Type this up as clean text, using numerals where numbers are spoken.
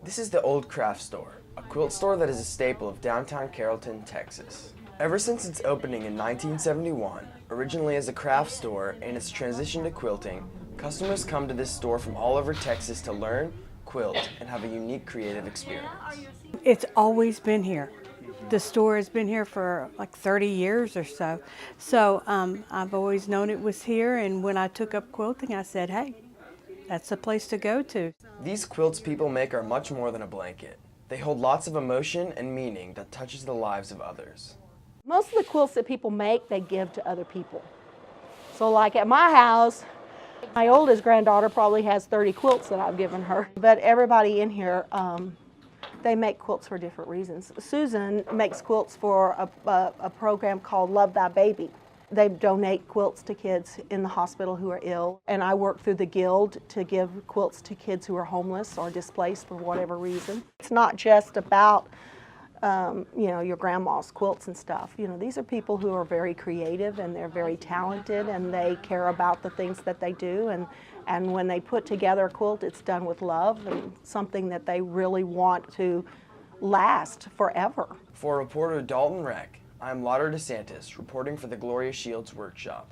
This is the Old Craft Store, a quilt store that is a staple of downtown Carrollton, Texas. Ever since its opening in 1971, originally as a craft store and its transition to quilting, customers come to this store from all over Texas to learn, quilt, and have a unique creative experience. It's always been here. The store has been here for like 30 years or so. So I've always known it was here, and when I took up quilting, I said, hey, that's the place to go to. These quilts people make are much more than a blanket. They hold lots of emotion and meaning that touches the lives of others. Most of the quilts that people make, they give to other people. So like at my house, my oldest granddaughter probably has 30 quilts that I've given her. But everybody in here, they make quilts for different reasons. Susan makes quilts for a program called Love Thy Baby. They donate quilts to kids in the hospital who are ill. And I work through the guild to give quilts to kids who are homeless or displaced for whatever reason. It's not just about your grandma's quilts and stuff. These are people who are very creative and they're very talented and they care about the things that they do. And when they put together a quilt, it's done with love and something that they really want to last forever. For reporter Dalton Reck, I'm Lawder DeSantis, reporting for the Gloria Shields Workshop.